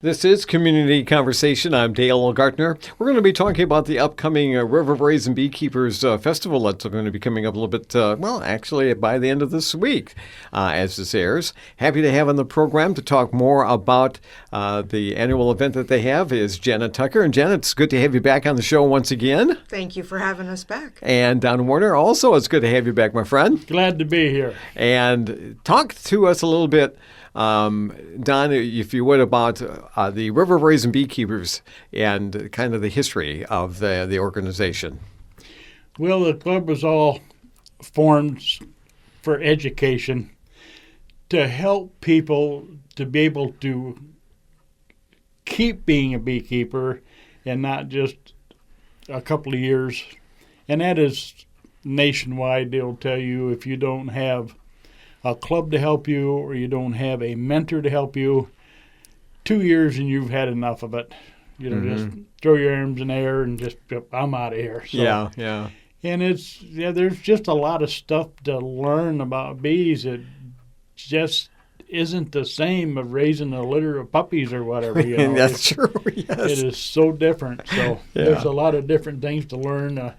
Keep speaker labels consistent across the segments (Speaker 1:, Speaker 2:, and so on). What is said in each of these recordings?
Speaker 1: This is Community Conversation. I'm Dale Gaertner. We're going to be talking about the upcoming River Raisin Beekeepers Festival that's going to be coming up a little bit, actually by the end of this week as this airs. Happy to have on the program to talk more about the annual event that they have is Janet Tucker. And Janet, it's good to have you back on the show once again.
Speaker 2: Thank you for having us back.
Speaker 1: And Don Warner, also it's good to have you back, my friend.
Speaker 3: Glad to be here.
Speaker 1: And talk to us a little bit, Don, if you would, about the River Raisin Beekeepers and kind of the history of the organization.
Speaker 3: Well, the club was all formed for education to help people to be able to keep being a beekeeper and not just a couple of years. And that is nationwide. They'll tell you if you don't have a club to help you or you don't have a mentor to help you, 2 years and you've had enough of it. You know, just throw your arms in the air and just, I'm out of here. So,
Speaker 1: Yeah.
Speaker 3: And there's just a lot of stuff to learn about bees. It just isn't the same of raising a litter of puppies or whatever. You know.
Speaker 1: That's true, yes.
Speaker 3: It is so different. So there's a lot of different things to learn.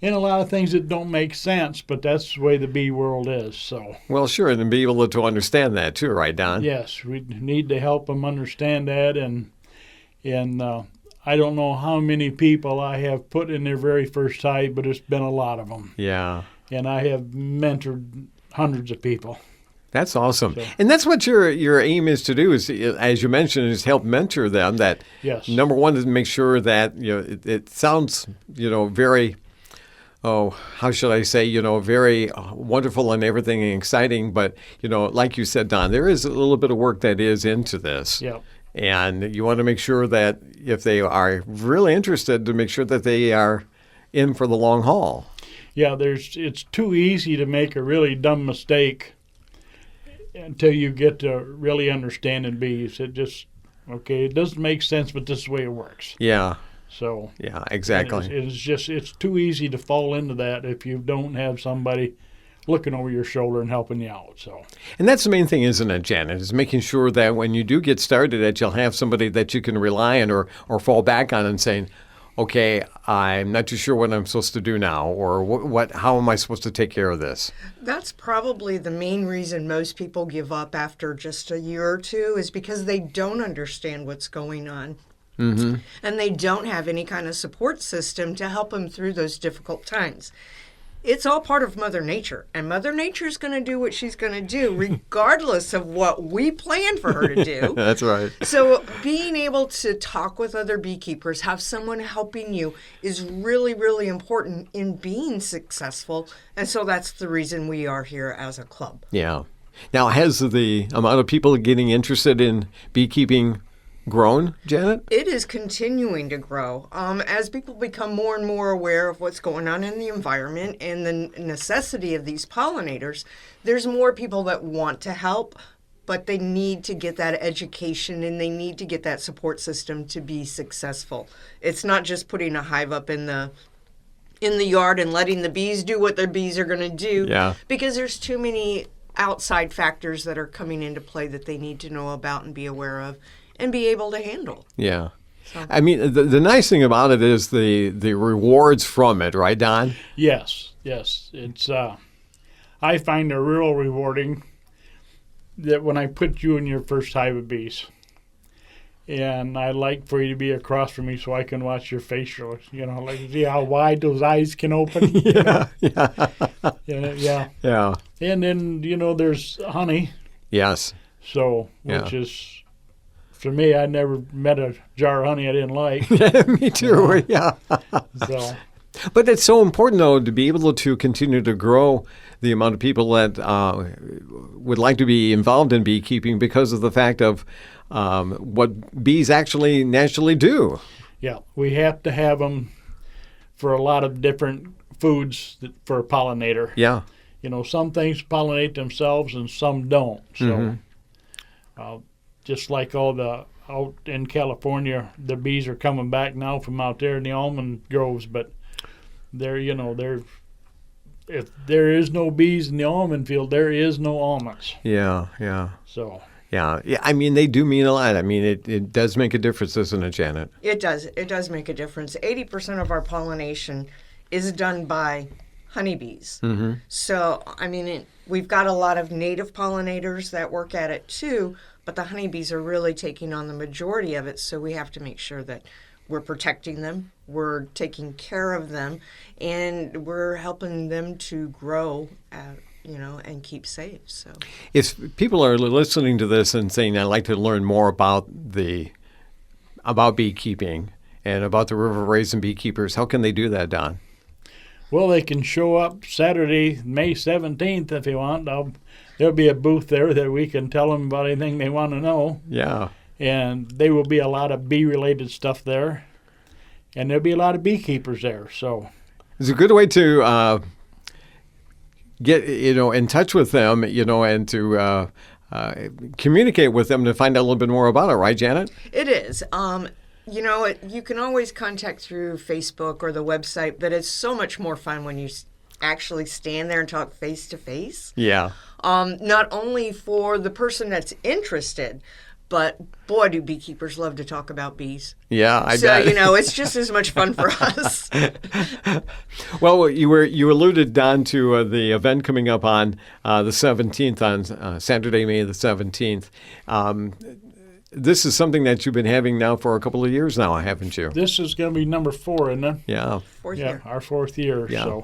Speaker 3: And a lot of things that don't make sense, but that's the way the bee world is. So,
Speaker 1: well, sure, and be able to understand that too, right, Don?
Speaker 3: Yes, we need to help them understand that, and I don't know how many people I have put in their very first hive, but it's been a lot of them.
Speaker 1: Yeah.
Speaker 3: And I have mentored hundreds of people.
Speaker 1: That's awesome. So, and that's what your aim is to do, is, as you mentioned, is help mentor them. That,
Speaker 3: yes.
Speaker 1: Number one, is to make sure that, it sounds, very, how should I say, very wonderful and everything and exciting. But, like you said, Don, there is a little bit of work that is into this.
Speaker 3: Yeah.
Speaker 1: And you want to make sure that if they are really interested, to make sure that they are in for the long haul.
Speaker 3: Yeah, it's too easy to make a really dumb mistake until you get to really understanding bees. It doesn't make sense, but this is the way it works.
Speaker 1: Yeah.
Speaker 3: So
Speaker 1: yeah, exactly.
Speaker 3: It's too easy to fall into that if you don't have somebody looking over your shoulder and helping you out. So,
Speaker 1: and that's the main thing, isn't it, Janet? Is making sure that when you do get started, that you'll have somebody that you can rely on or fall back on and saying, okay, I'm not too sure what I'm supposed to do now, or how am I supposed to take care of this?
Speaker 2: That's probably the main reason most people give up after just a year or two, is because they don't understand what's going on. Mm-hmm. And they don't have any kind of support system to help them through those difficult times. It's all part of Mother Nature, and Mother Nature's going to do what she's going to do regardless of what we plan for her to do.
Speaker 1: That's right.
Speaker 2: So being able to talk with other beekeepers, have someone helping you, is really, really important in being successful. And so that's the reason we are here as a club.
Speaker 1: Yeah. Now, has the amount of people getting interested in beekeeping grown, Janet?
Speaker 2: It is continuing to grow. As people become more and more aware of what's going on in the environment and the necessity of these pollinators, there's more people that want to help, but they need to get that education and they need to get that support system to be successful. It's not just putting a hive up in the yard and letting the bees do what their bees are going to do.
Speaker 1: Yeah.
Speaker 2: Because there's too many outside factors that are coming into play that they need to know about and be aware of and be able to handle.
Speaker 1: Yeah. So. I mean, the nice thing about it is the rewards from it, right, Don?
Speaker 3: Yes. It's I find it real rewarding that when I put you in your first hive of bees, and I like for you to be across from me so I can watch your facial, like see how wide those eyes can open.
Speaker 1: Yeah.
Speaker 3: And then, there's honey.
Speaker 1: Yes.
Speaker 3: So, which is... For me, I never met a jar of honey I didn't like.
Speaker 1: Me too, yeah.
Speaker 3: So.
Speaker 1: But it's so important, though, to be able to continue to grow the amount of people that would like to be involved in beekeeping because of the fact of what bees actually naturally do.
Speaker 3: Yeah, we have to have them for a lot of different foods for a pollinator.
Speaker 1: Yeah.
Speaker 3: Some things pollinate themselves and some don't. So. Just like out in California, the bees are coming back now from out there in the almond groves, but if there is no bees in the almond field, there is no almonds.
Speaker 1: Yeah.
Speaker 3: So
Speaker 1: Yeah. Yeah. I mean, they do mean a lot. I mean, it does make a difference, doesn't it, Janet?
Speaker 2: It does. It does make a difference. 80% of our pollination is done by honeybees. So, I mean, we've got a lot of native pollinators that work at it too, but the honeybees are really taking on the majority of it. So we have to make sure that we're protecting them, we're taking care of them, and we're helping them to grow, and keep safe. So,
Speaker 1: If people are listening to this and saying, "I'd like to learn more about beekeeping and about the River Raisin Beekeepers," how can they do that, Don?
Speaker 3: Well, they can show up Saturday, May 17th if they want. There'll be a booth there that we can tell them about anything they want to know.
Speaker 1: Yeah.
Speaker 3: And there will be a lot of bee-related stuff there. And there'll be a lot of beekeepers there. So
Speaker 1: It's a good way to get in touch with them, and to communicate with them to find out a little bit more about it, right, Janet?
Speaker 2: it is. You can always contact through Facebook or the website, but it's so much more fun when you actually stand there and talk face to face.
Speaker 1: Yeah.
Speaker 2: Not only for the person that's interested, but boy, do beekeepers love to talk about bees.
Speaker 1: Yeah, I
Speaker 2: So,
Speaker 1: bet.
Speaker 2: it's just as much fun for us.
Speaker 1: Well, you alluded, Don, to the event coming up on the 17th, on Saturday, May the 17th. This is something that you've been having now for a couple of years now, haven't you?
Speaker 3: this is going to be number 4, isn't it?
Speaker 1: Yeah.
Speaker 2: Fourth
Speaker 3: Yeah,
Speaker 2: year.
Speaker 3: our 4th year.
Speaker 1: Yeah.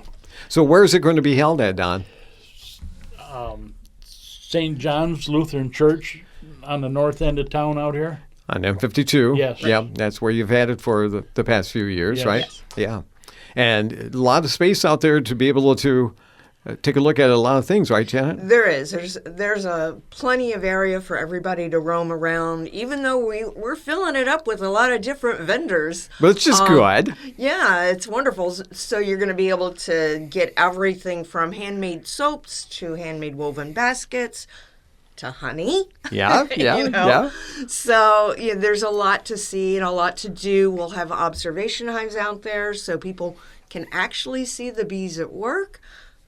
Speaker 1: So where is it going to be held at, Don?
Speaker 3: St. John's Lutheran Church on the north end of town out here.
Speaker 1: On M52.
Speaker 3: Yes.
Speaker 1: Yeah, that's where you've had it for the past few years,
Speaker 3: Yes.
Speaker 1: right?
Speaker 2: Yes.
Speaker 1: Yeah. And a lot of space out there to be able to take a look at a lot of things, right, Janet?
Speaker 2: There is. There's a plenty of area for everybody to roam around, even though we're filling it up with a lot of different vendors.
Speaker 1: But it's just good.
Speaker 2: Yeah, it's wonderful. So you're going to be able to get everything from handmade soaps to handmade woven baskets to honey.
Speaker 1: Yeah, yeah, yeah.
Speaker 2: So there's a lot to see and a lot to do. We'll have observation hives out there so people can actually see the bees at work.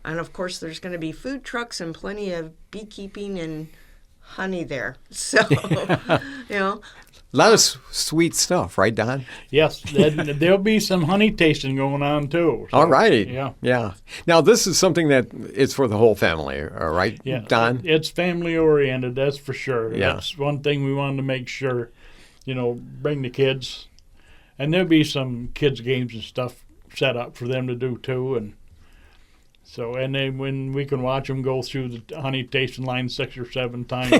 Speaker 2: And of course, there's going to be food trucks and plenty of beekeeping and honey there. So,
Speaker 1: A lot of sweet stuff, right, Don?
Speaker 3: Yes, there'll be some honey tasting going on too. So,
Speaker 1: All right.
Speaker 3: Yeah.
Speaker 1: Yeah. Now, this is something that it's for the whole family, all right,
Speaker 3: Yeah,
Speaker 1: Don?
Speaker 3: it's family oriented, that's for sure.
Speaker 1: Yeah.
Speaker 3: That's one thing we wanted to make sure, bring the kids, and there'll be some kids games and stuff set up for them to do too, and then when we can watch them go through the honey tasting line 6 or 7 times.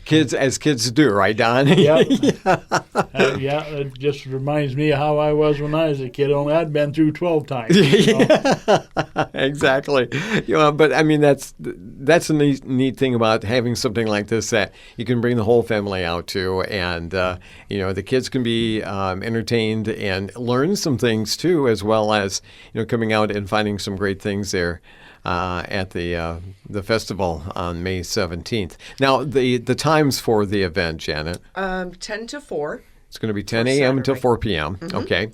Speaker 1: Kids do, right, Don?
Speaker 3: Yeah. Yeah, it just reminds me of how I was when I was a kid. Only I'd been through 12 times.
Speaker 1: Exactly. But I mean, that's a neat thing about having something like this that you can bring the whole family out to, and the kids can be entertained and learn some things too, as well as coming out and finding some great things there at the festival on May 17th. Now, the times for the event, Janet.
Speaker 2: 10 to 4.
Speaker 1: It's going to be 10 a.m. until
Speaker 2: Saturday.
Speaker 1: 4 p.m.
Speaker 2: Mm-hmm.
Speaker 1: Okay.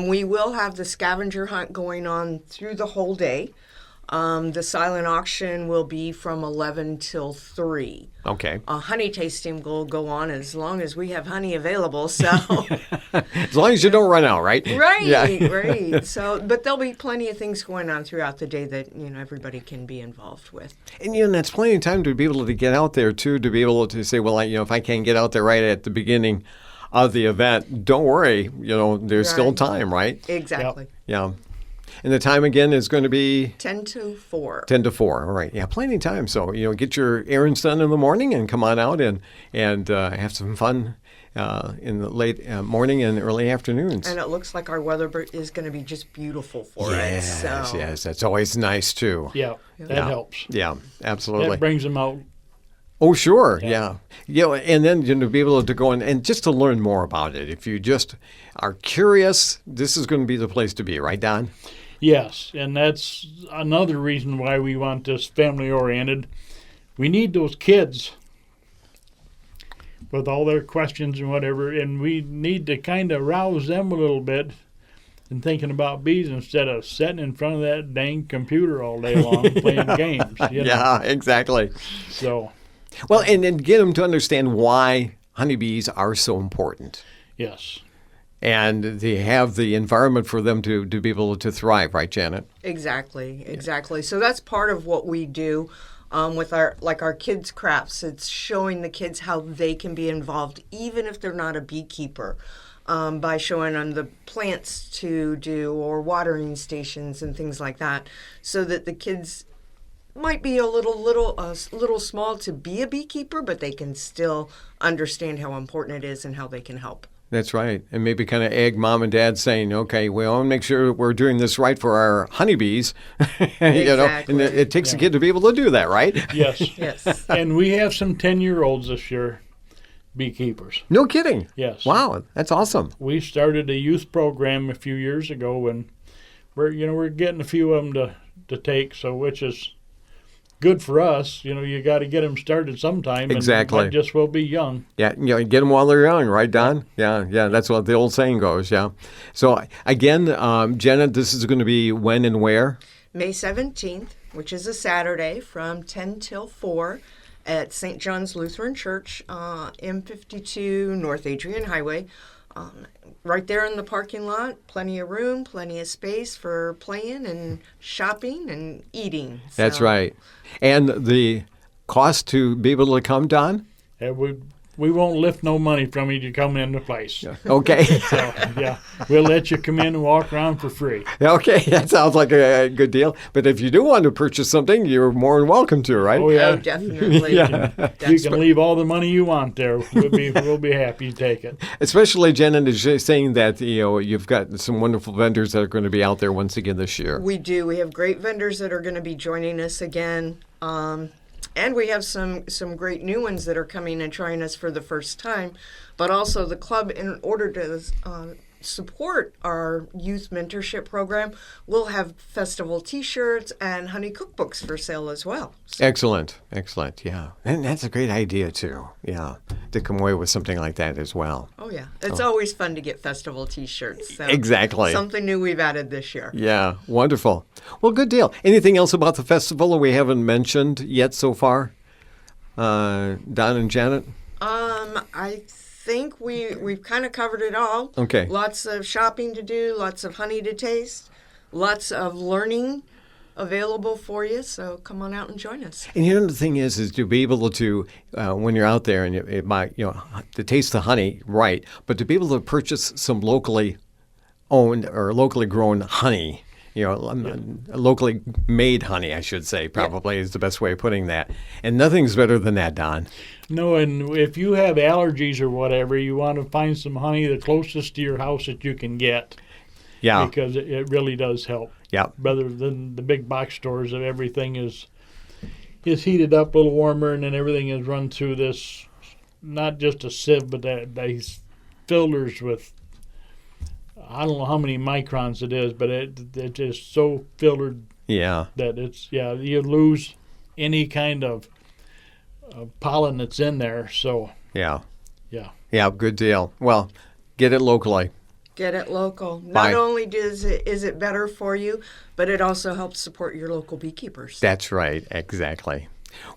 Speaker 2: We will have the scavenger hunt going on through the whole day. The silent auction will be from 11 till 3.
Speaker 1: Okay.
Speaker 2: Honey tasting will go on as long as we have honey available. So,
Speaker 1: As long as you don't run out, right?
Speaker 2: right,
Speaker 1: Yeah.
Speaker 2: right. So, but there'll be plenty of things going on throughout the day that everybody can be involved with.
Speaker 1: And that's plenty of time to be able to get out there too, to be able to say, well, if I can't get out there right at the beginning of the event, don't worry. There's still
Speaker 2: Right.
Speaker 1: time, right?
Speaker 2: Exactly.
Speaker 1: Yeah. And the time again is going to be
Speaker 2: 10 to 4.
Speaker 1: 10 to 4. All right. Yeah, plenty of time. So, get your errands done in the morning and come on out and have some fun in the late morning and early afternoons.
Speaker 2: And it looks like our weather is going to be just beautiful for it. So.
Speaker 1: Yes. That's always nice too.
Speaker 3: Yeah, that helps.
Speaker 1: Yeah, absolutely.
Speaker 3: That brings them out.
Speaker 1: Oh, sure. Yeah. And then to be able to go in and just to learn more about it. If you just are curious, this is going to be the place to be, right, Don?
Speaker 3: Yes, and that's another reason why we want this family-oriented. We need those kids with all their questions and whatever, and we need to kind of rouse them a little bit and thinking about bees instead of sitting in front of that dang computer all day long playing games. You know?
Speaker 1: Yeah, exactly.
Speaker 3: So,
Speaker 1: Well, and get them to understand why honeybees are so important.
Speaker 3: yes.
Speaker 1: And they have the environment for them to be able to thrive, right, Janet?
Speaker 2: Exactly. So that's part of what we do with our kids' crafts. It's showing the kids how they can be involved, even if they're not a beekeeper, by showing them the plants to do or watering stations and things like that, so that the kids might be a little small to be a beekeeper, but they can still understand how important it is and how they can help.
Speaker 1: That's right. And maybe kind of egg mom and dad saying, okay, we want to make sure we're doing this right for our honeybees. You know, and it takes a kid to be able to do that, right?
Speaker 3: Yes.
Speaker 2: Yes.
Speaker 3: And we have some 10-year-olds this year, beekeepers.
Speaker 1: No kidding.
Speaker 3: Yes.
Speaker 1: Wow, that's awesome.
Speaker 3: We started a youth program a few years ago, and we're getting a few of them to take, so which is good for us. You know, you got to get them started sometime.
Speaker 1: Exactly.
Speaker 3: And just will be young.
Speaker 1: Yeah, you know, get them while they're young, right, Don? Yeah, that's what the old saying goes, yeah. So, again, Jenna, this is going to be when and where?
Speaker 2: May 17th, which is a Saturday, from 10 till 4 at St. John's Lutheran Church, M52 North Adrian Highway. Right there in the parking lot, plenty of room, plenty of space for playing and shopping and eating.
Speaker 1: That's
Speaker 2: So,
Speaker 1: right. And the cost to be able to come, Don?
Speaker 3: And we won't lift no money from you to come in the place.
Speaker 1: Okay.
Speaker 3: So, yeah, we'll let you come in and walk around for free.
Speaker 1: Okay, that sounds like a good deal. But if you do want to purchase something, you're more than welcome to, right?
Speaker 3: Oh, yeah.
Speaker 2: Oh, definitely.
Speaker 1: Yeah.
Speaker 3: You can leave all the money you want there. We'll be happy to take it.
Speaker 1: Especially Jenna is saying that you've got some wonderful vendors that are going to be out there once again this year.
Speaker 2: We do. We have great vendors that are going to be joining us again. And we have some great new ones that are coming and trying us for the first time. But also the club, in order to support our youth mentorship program, we'll have festival T-shirts and honey cookbooks for sale as well. So,
Speaker 1: Excellent. Yeah. And that's a great idea, too. Yeah. To come away with something like that as well.
Speaker 2: oh, yeah. It's always fun to get festival T-shirts. So
Speaker 1: Exactly.
Speaker 2: Something new we've added this year.
Speaker 1: Yeah. Wonderful. Well, good deal. Anything else about the festival we haven't mentioned yet so far? Don and Janet?
Speaker 2: I think we've kind of covered it all.
Speaker 1: Okay.
Speaker 2: Lots of shopping to do, lots of honey to taste, lots of learning available for you. So come on out and join us.
Speaker 1: And the thing is to be able to, when you're out there and it might, to taste the honey, right, but to be able to purchase some locally owned or locally grown honey, locally made honey, I should say, probably is the best way of putting that. And nothing's better than that, Don.
Speaker 3: No, and if you have allergies or whatever, you want to find some honey the closest to your house that you can get.
Speaker 1: Yeah.
Speaker 3: Because it really does help.
Speaker 1: Yeah.
Speaker 3: Rather than the big box stores that everything is heated up a little warmer and then everything is run through this, not just a sieve, but these filters with, I don't know how many microns it is, but it's just so filtered
Speaker 1: Yeah.
Speaker 3: that you lose any kind of pollen that's in there. So,
Speaker 1: Yeah.
Speaker 3: yeah.
Speaker 1: Yeah, good deal. Well, get it locally.
Speaker 2: Get it local.
Speaker 1: Bye.
Speaker 2: Not only is it better for you, but it also helps support your local beekeepers.
Speaker 1: That's right. Exactly.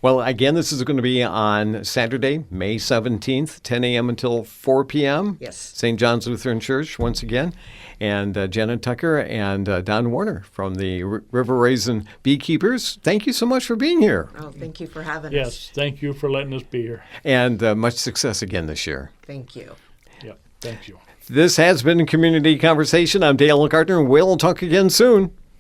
Speaker 1: Well, again, this is going to be on Saturday, May 17th, 10 a.m. until 4 p.m.
Speaker 2: Yes.
Speaker 1: St. John's Lutheran Church, once again. And Janet Tucker and Don Warner from the River Raisin Beekeepers. Thank you so much for being here.
Speaker 2: Oh, thank you for having us.
Speaker 3: Yes, thank you for letting us be here.
Speaker 1: And much success again this year.
Speaker 2: Thank you.
Speaker 3: Yep, thank you.
Speaker 1: This has been Community Conversation. I'm Dale Gaertner. We'll talk again soon.